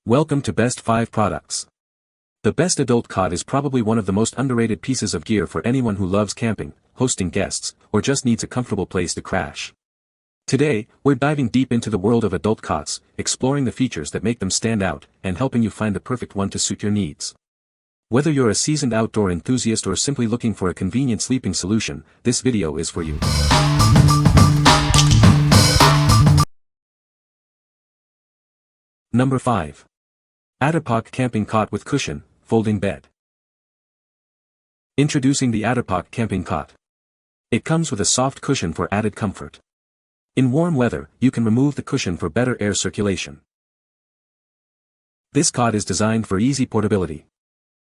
Welcome to Best 5 Products. The Best Adult Cot is probably one of the most underrated pieces of gear for anyone who loves camping, hosting guests, or just needs a comfortable place to crash. Today, we're diving deep into the world of adult cots, exploring the features that make them stand out, and helping you find the perfect one to suit your needs. Whether you're a seasoned outdoor enthusiast or simply looking for a convenient sleeping solution, this video is for you. Number 5. ATORPOK Camping Cot with Cushion, Folding Bed. Introducing the ATORPOK Camping Cot. It comes with a soft cushion for added comfort. In warm weather, you can remove the cushion for better air circulation. This cot is designed for easy portability.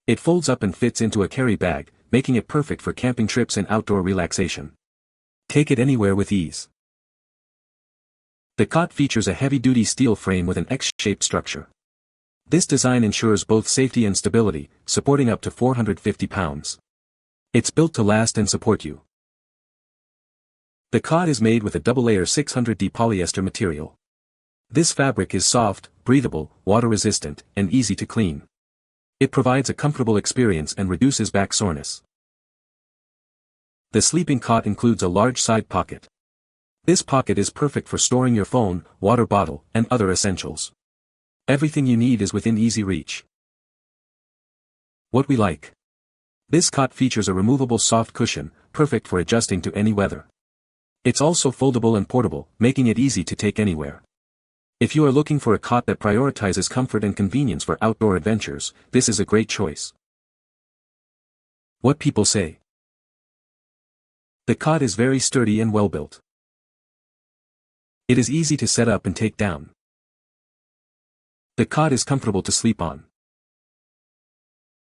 It folds up and fits into a carry bag, making it perfect for camping trips and outdoor relaxation. Take it anywhere with ease. The cot features a heavy-duty steel frame with an X-shaped structure. This design ensures both safety and stability, supporting up to 450 pounds. It's built to last and support you. The cot is made with a double-layer 600D polyester material. This fabric is soft, breathable, water-resistant, and easy to clean. It provides a comfortable experience and reduces back soreness. The sleeping cot includes a large side pocket. This pocket is perfect for storing your phone, water bottle, and other essentials. Everything you need is within easy reach. What we like. This cot features a removable soft cushion, perfect for adjusting to any weather. It's also foldable and portable, making it easy to take anywhere. If you are looking for a cot that prioritizes comfort and convenience for outdoor adventures, this is a great choice. What people say. The cot is very sturdy and well built. It is easy to set up and take down. The cot is comfortable to sleep on.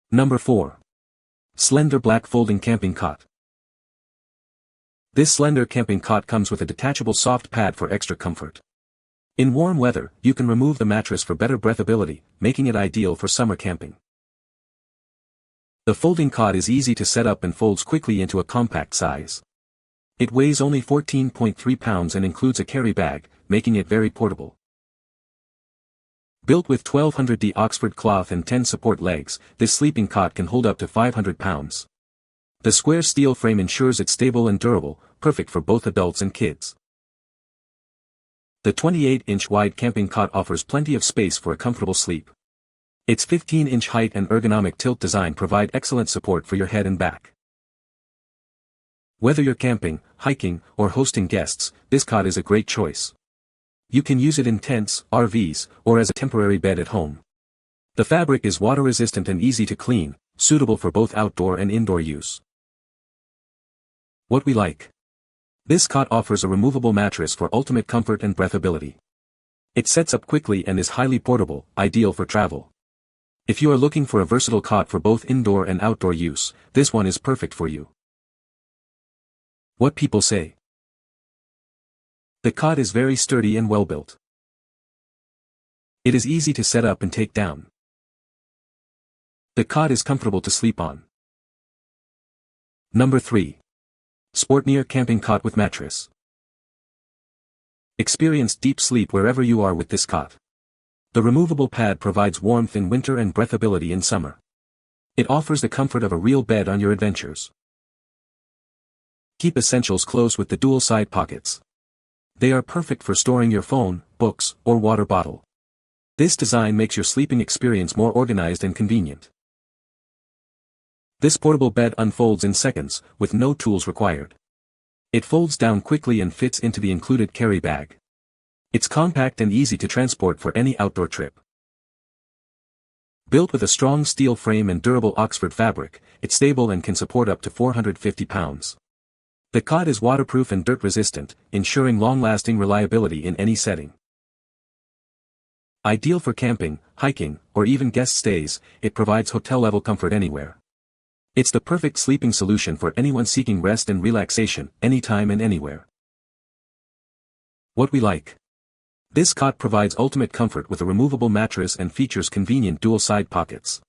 Number 4. Slendor Black Folding Camping Cot. This Slendor camping cot comes with a detachable soft pad for extra comfort. In warm weather, you can remove the mattress for better breathability, making it ideal for summer camping. The folding cot is easy to set up and folds quickly into a compact size. It weighs only 14.3 pounds and includes a carry bag, making it very portable. Built with 1200D Oxford cloth and 10 support legs, this sleeping cot can hold up to 500 pounds. The square steel frame ensures it's stable and durable, perfect for both adults and kids. The 28-inch wide camping cot offers plenty of space for a comfortable sleep. Its 15-inch height and ergonomic tilt design provide excellent support for your head and back. Whether you're camping, hiking, or hosting guests, this cot is a great choice. You can use it in tents, RVs, or as a temporary bed at home. The fabric is water-resistant and easy to clean, suitable for both outdoor and indoor use. What we like. This cot offers a removable mattress for ultimate comfort and breathability. It sets up quickly and is highly portable, ideal for travel. If you are looking for a versatile cot for both indoor and outdoor use, this one is perfect for you. What people say. The cot is very sturdy and well built. It is easy to set up and take down. The cot is comfortable to sleep on. Number 3. Sportneer Camping Cot with Mattress. Experience deep sleep wherever you are with this cot. The removable pad provides warmth in winter and breathability in summer. It offers the comfort of a real bed on your adventures. Keep essentials close with the dual side pockets. They are perfect for storing your phone, books, or water bottle. This design makes your sleeping experience more organized and convenient. This portable bed unfolds in seconds, with no tools required. It folds down quickly and fits into the included carry bag. It's compact and easy to transport for any outdoor trip. Built with a strong steel frame and durable Oxford fabric, it's stable and can support up to 450 pounds. The cot is waterproof and dirt-resistant, ensuring long-lasting reliability in any setting. Ideal for camping, hiking, or even guest stays, it provides hotel-level comfort anywhere. It's the perfect sleeping solution for anyone seeking rest and relaxation, anytime and anywhere. What we like. This cot provides ultimate comfort with a removable mattress and features convenient dual-side pockets.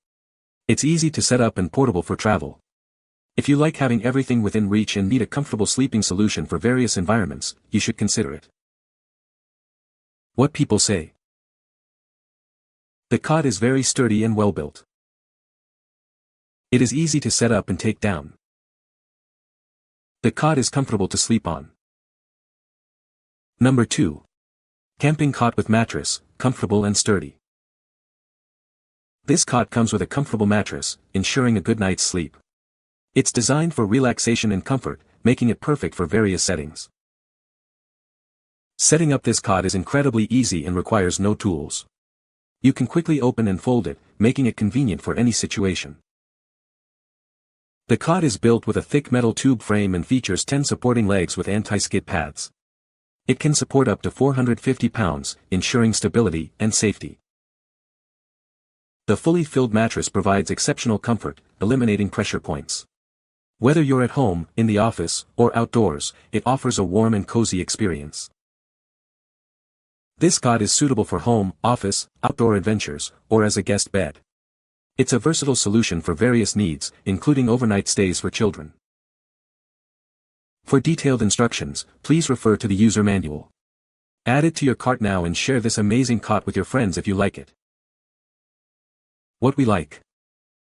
It's easy to set up and portable for travel. If you like having everything within reach and need a comfortable sleeping solution for various environments, you should consider it. What people say. The cot is very sturdy and well built. It is easy to set up and take down. The cot is comfortable to sleep on. Number 2. Camping cot with mattress, comfortable and sturdy. This cot comes with a comfortable mattress, ensuring a good night's sleep. It's designed for relaxation and comfort, making it perfect for various settings. Setting up this cot is incredibly easy and requires no tools. You can quickly open and fold it, making it convenient for any situation. The cot is built with a thick metal tube frame and features 10 supporting legs with anti-skid pads. It can support up to 450 pounds, ensuring stability and safety. The fully filled mattress provides exceptional comfort, eliminating pressure points. Whether you're at home, in the office, or outdoors, it offers a warm and cozy experience. This cot is suitable for home, office, outdoor adventures, or as a guest bed. It's a versatile solution for various needs, including overnight stays for children. For detailed instructions, please refer to the user manual. Add it to your cart now and share this amazing cot with your friends if you like it. What we like.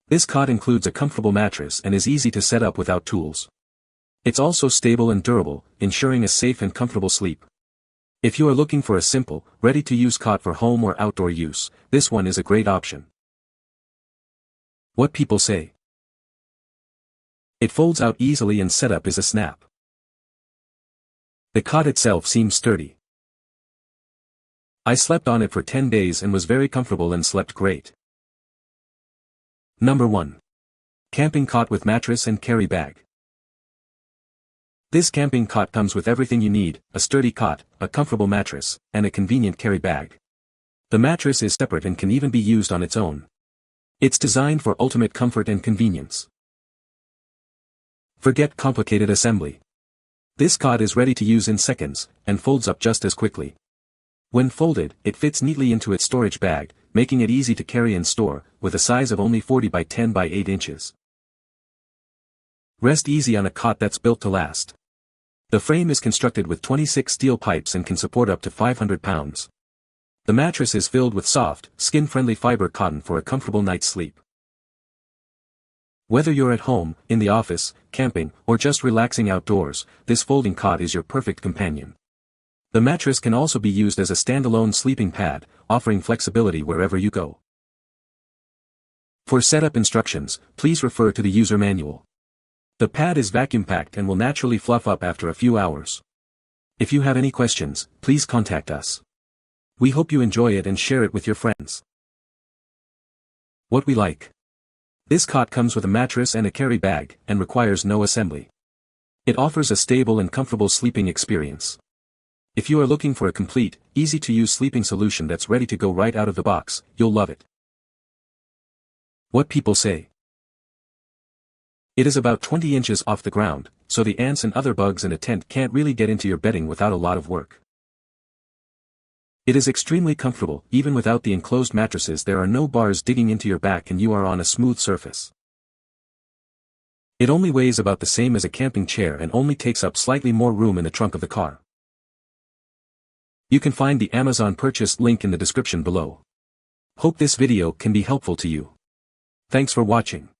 This cot includes a comfortable mattress and is easy to set up without tools. It's also stable and durable, ensuring a safe and comfortable sleep. If you are looking for a simple, ready-to-use cot for home or outdoor use, this one is a great option. What people say. It folds out easily and setup is a snap. The cot itself seems sturdy. I slept on it for 10 days and was very comfortable and slept great. Number 1. Camping cot with mattress and carry bag. This camping cot comes with everything you need: a sturdy cot, a comfortable mattress, and a convenient carry bag. The mattress is separate and can even be used on its own. It's designed for ultimate comfort and convenience. Forget complicated assembly. This cot is ready to use in seconds, and folds up just as quickly. When folded, it fits neatly into its storage bag, making it easy to carry and store, with a size of only 40 by 10 by 8 inches. Rest easy on a cot that's built to last. The frame is constructed with 26 steel pipes and can support up to 500 pounds. The mattress is filled with soft, skin-friendly fiber cotton for a comfortable night's sleep. Whether you're at home, in the office, camping, or just relaxing outdoors, this folding cot is your perfect companion. The mattress can also be used as a standalone sleeping pad, offering flexibility wherever you go. For setup instructions, please refer to the user manual. The pad is vacuum-packed and will naturally fluff up after a few hours. If you have any questions, please contact us. We hope you enjoy it and share it with your friends. What we like. This cot comes with a mattress and a carry bag, and requires no assembly. It offers a stable and comfortable sleeping experience. If you are looking for a complete, easy-to-use sleeping solution that's ready to go right out of the box, you'll love it. What people say. It is about 20 inches off the ground, so the ants and other bugs in a tent can't really get into your bedding without a lot of work. It is extremely comfortable. Even without the enclosed mattresses, there are no bars digging into your back and you are on a smooth surface. It only weighs about the same as a camping chair and only takes up slightly more room in the trunk of the car. You can find the Amazon purchase link in the description below. Hope this video can be helpful to you. Thanks for watching.